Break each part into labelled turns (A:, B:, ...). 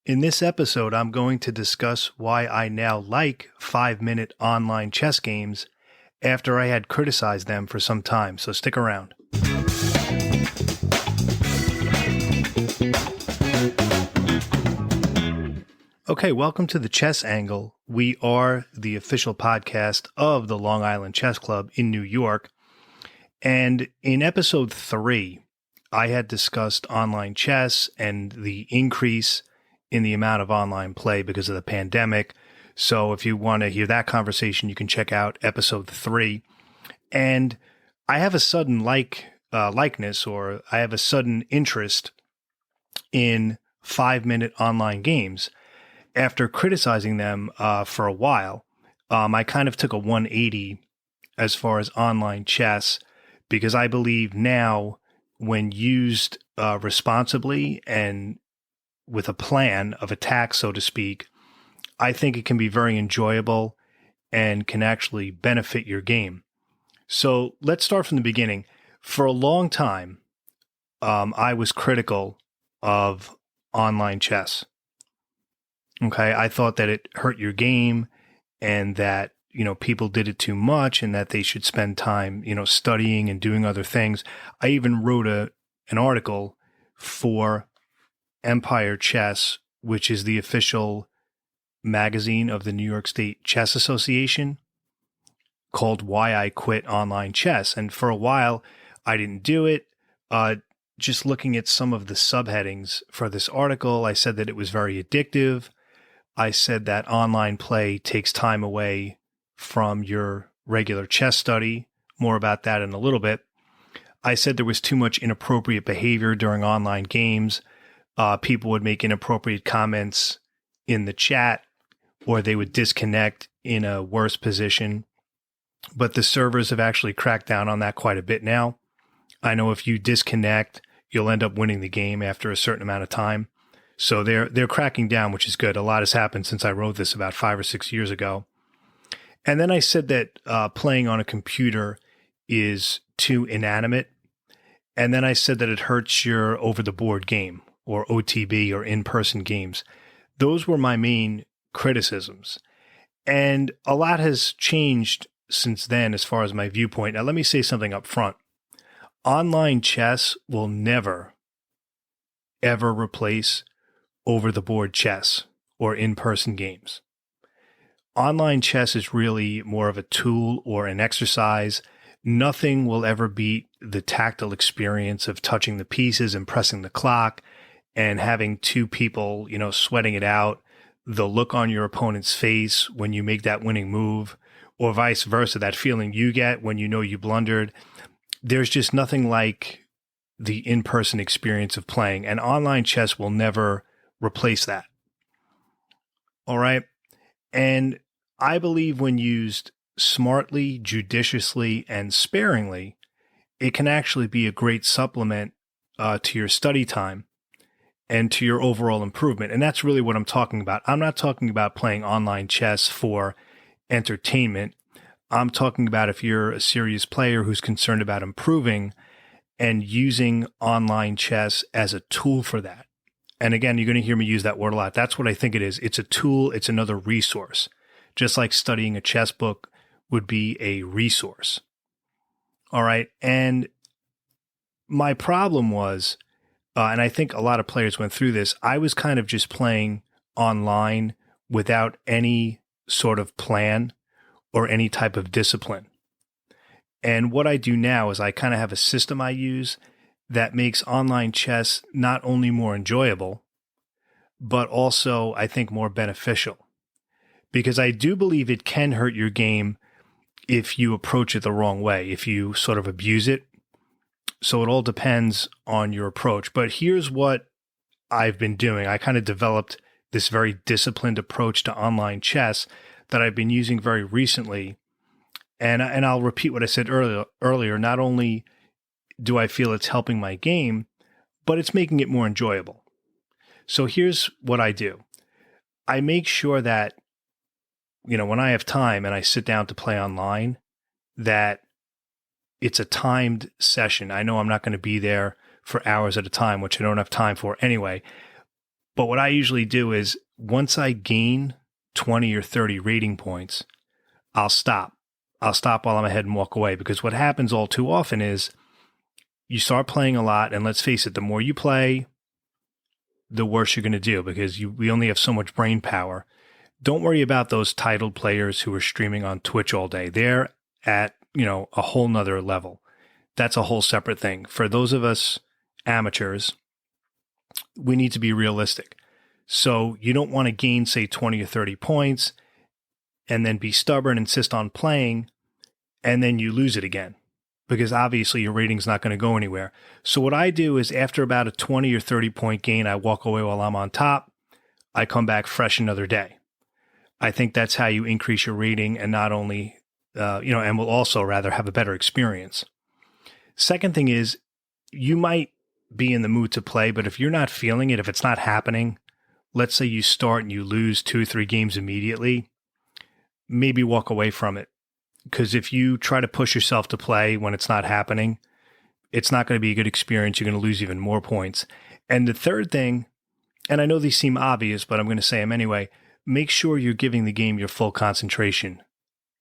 A: In this episode, I'm going to discuss why I now like 5-minute online chess games after I had criticized them for some time, so stick around. Okay, welcome to the Chess Angle. We are the official podcast of the Long Island Chess Club in New York. And in episode 3, I had discussed online chess and the increase in the amount of online play because of the pandemic. So if you want to hear that conversation, you can check out episode 3. And I have a sudden likeness, or I have a sudden interest in 5-minute online games. After criticizing them for a while, I kind of took a 180 as far as online chess, because I believe now, when used responsibly and with a plan of attack, so to speak, I think it can be very enjoyable and can actually benefit your game. So let's start from the beginning. For a long time, I was critical of online chess. Okay, I thought that it hurt your game and that, people did it too much and that they should spend time, studying and doing other things. I even wrote an article for Empire Chess, which is the official magazine of the New York State Chess Association, called Why I Quit Online Chess. And for a while, I didn't do it. Just looking at some of the subheadings for this article, I said that it was very addictive. I said that online play takes time away from your regular chess study. More about that in a little bit. I said there was too much inappropriate behavior during online games. People would make inappropriate comments in the chat, or they would disconnect in a worse position. But the servers have actually cracked down on that quite a bit now. I know if you disconnect, you'll end up winning the game after a certain amount of time. So they're cracking down, which is good. A lot has happened since I wrote this about 5 or 6 years ago. And then I said that playing on a computer is too inanimate. And then I said that it hurts your over-the-board game, or OTB, or in-person games. Those were my main criticisms. And a lot has changed since then as far as my viewpoint. Now, let me say something up front. Online chess will never, ever replace over-the-board chess or in-person games. Online chess is really more of a tool or an exercise. Nothing will ever beat the tactile experience of touching the pieces and pressing the clock and having two people, sweating it out, the look on your opponent's face when you make that winning move, or vice versa, that feeling you get when you know you blundered. There's just nothing like the in-person experience of playing, and online chess will never replace that. All right. And I believe when used smartly, judiciously, and sparingly, it can actually be a great supplement to your study time and to your overall improvement. And that's really what I'm talking about. I'm not talking about playing online chess for entertainment. I'm talking about if you're a serious player who's concerned about improving and using online chess as a tool for that. And again, you're going to hear me use that word a lot. That's what I think it is. It's a tool. It's another resource. Just like studying a chess book would be a resource. All right. And my problem was, and I think a lot of players went through this, I was kind of just playing online without any sort of plan or any type of discipline. And what I do now is I kind of have a system I use that makes online chess not only more enjoyable, but also, I think, more beneficial. Because I do believe it can hurt your game if you approach it the wrong way, if you sort of abuse it. So it all depends on your approach. But here's what I've been doing. I kind of developed this very disciplined approach to online chess that I've been using very recently. And I'll repeat what I said earlier. Not only do I feel it's helping my game, but it's making it more enjoyable. So here's what I do. I make sure that, when I have time and I sit down to play online, that it's a timed session. I know I'm not going to be there for hours at a time, which I don't have time for anyway. But what I usually do is once I gain 20 or 30 rating points, I'll stop. I'll stop while I'm ahead and walk away, because what happens all too often is you start playing a lot, and let's face it, the more you play, the worse you're going to do, because we only have so much brain power. Don't worry about those titled players who are streaming on Twitch all day. They're at, a whole nother level. That's a whole separate thing. For those of us amateurs, we need to be realistic. So you don't want to gain, say, 20 or 30 points and then be stubborn, insist on playing, and then you lose it again, because obviously your rating's not going to go anywhere. So what I do is after about a 20 or 30 point gain, I walk away while I'm on top. I come back fresh another day. I think that's how you increase your rating, and not only, and will also rather have a better experience. Second thing is, you might be in the mood to play, but if you're not feeling it, if it's not happening, let's say you start and you lose 2 or 3 games immediately, maybe walk away from it. Because if you try to push yourself to play when it's not happening, it's not going to be a good experience. You're going to lose even more points. And the third thing, and I know these seem obvious, but I'm going to say them anyway, make sure you're giving the game your full concentration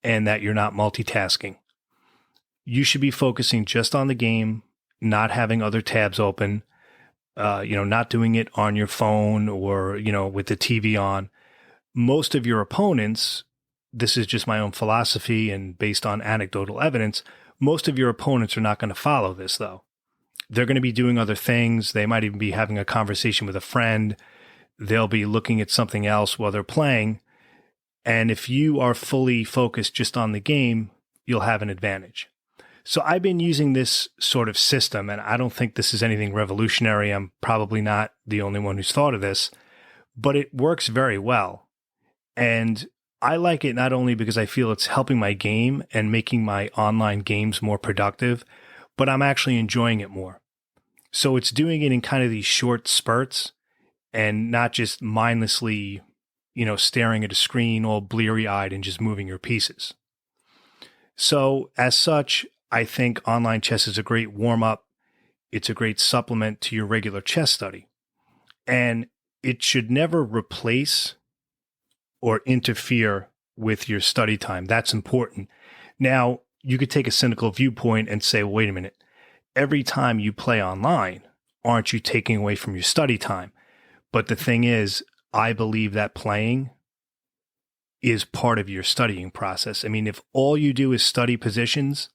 A: and that you're not multitasking. You should be focusing just on the game, not having other tabs open, not doing it on your phone or, with the TV on. Most of your opponents, this is just my own philosophy and based on anecdotal evidence, most of your opponents are not going to follow this, though. They're going to be doing other things. They might even be having a conversation with a friend. They'll be looking at something else while they're playing. And if you are fully focused just on the game, you'll have an advantage. So I've been using this sort of system, and I don't think this is anything revolutionary. I'm probably not the only one who's thought of this, but it works very well. And I like it not only because I feel it's helping my game and making my online games more productive, but I'm actually enjoying it more. So it's doing it in kind of these short spurts and not just mindlessly, staring at a screen all bleary-eyed and just moving your pieces. So as such, I think online chess is a great warm-up. It's a great supplement to your regular chess study. And it should never replace or interfere with your study time. That's important. Now, you could take a cynical viewpoint and say, well, wait a minute, every time you play online, aren't you taking away from your study time? But the thing is, I believe that playing is part of your studying process. I mean, if all you do is study positions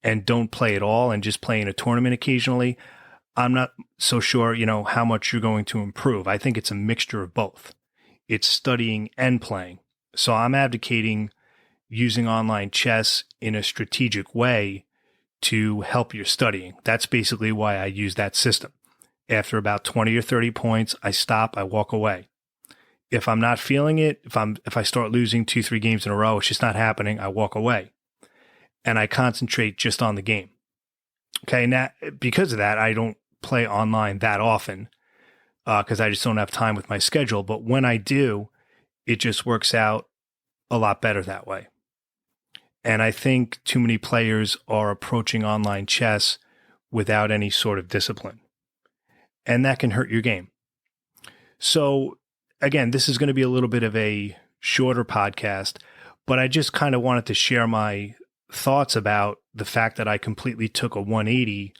A: and don't play at all and just play in a tournament occasionally, I'm not so sure, how much you're going to improve. I think it's a mixture of both. It's studying and playing. So I'm advocating using online chess in a strategic way to help your studying. That's basically why I use that system. After about 20 or 30 points, I stop, I walk away. If I'm not feeling it, if I start losing 2-3 games in a row, it's just not happening, I walk away. And I concentrate just on the game. Okay, now because of that, I don't play online that often because I just don't have time with my schedule. But when I do, it just works out a lot better that way. And I think too many players are approaching online chess without any sort of discipline. And that can hurt your game. So again, this is going to be a little bit of a shorter podcast, but I just kind of wanted to share my thoughts about the fact that I completely took a 180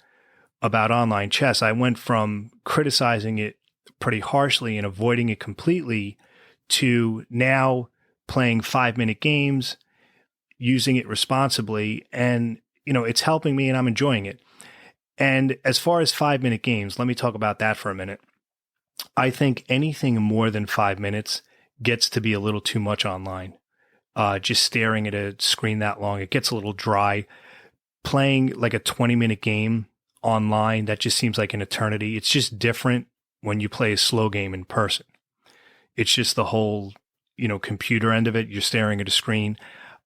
A: about online chess. I went from criticizing it pretty harshly and avoiding it completely to now playing 5-minute games, using it responsibly, and it's helping me and I'm enjoying it. And as far as 5-minute games, let me talk about that for a minute. I think anything more than 5 minutes gets to be a little too much online. Just staring at a screen that long, it gets a little dry. Playing like a 20-minute game online, that just seems like an eternity. It's just different when you play a slow game in person. It's just the whole, computer end of it. You're staring at a screen.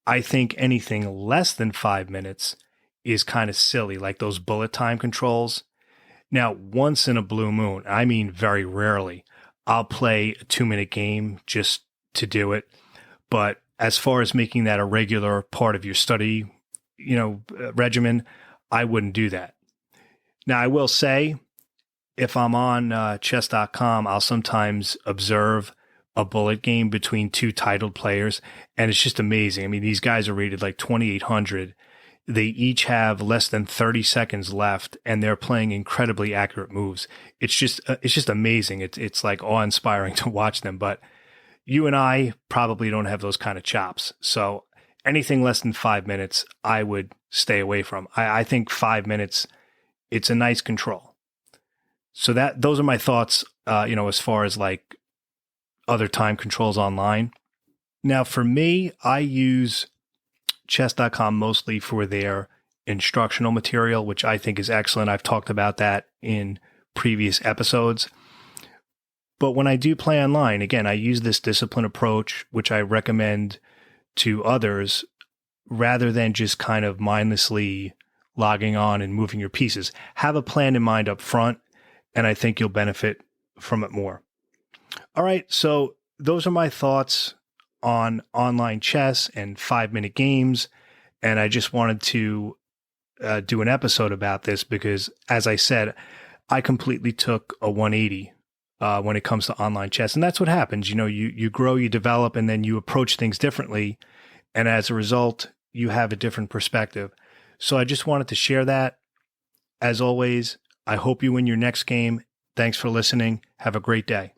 A: I think anything less than 5 minutes is kind of silly, like those bullet time controls. Now, once in a blue moon, I mean very rarely, I'll play a 2-minute game just to do it. But as far as making that a regular part of your study, regimen, I wouldn't do that. Now, I will say if I'm on chess.com, I'll sometimes observe a bullet game between two titled players, and it's just amazing. I mean, these guys are rated like 2,800. They each have less than 30 seconds left, and they're playing incredibly accurate moves. It's just amazing. It's like awe-inspiring to watch them. But you and I probably don't have those kind of chops. So anything less than 5 minutes, I would stay away from. I think 5 minutes, it's a nice control. So those are my thoughts. As far as like other time controls online. Now, for me, I use chess.com mostly for their instructional material, which I think is excellent. I've talked about that in previous episodes. But when I do play online, again, I use this discipline approach, which I recommend to others rather than just kind of mindlessly logging on and moving your pieces. Have a plan in mind up front, and I think you'll benefit from it more. All right, so those are my thoughts on online chess and 5-minute games. And I just wanted to do an episode about this because, as I said, I completely took a 180 when it comes to online chess. And that's what happens. You grow, you develop, and then you approach things differently. And as a result, you have a different perspective. So I just wanted to share that. As always, I hope you win your next game. Thanks for listening. Have a great day.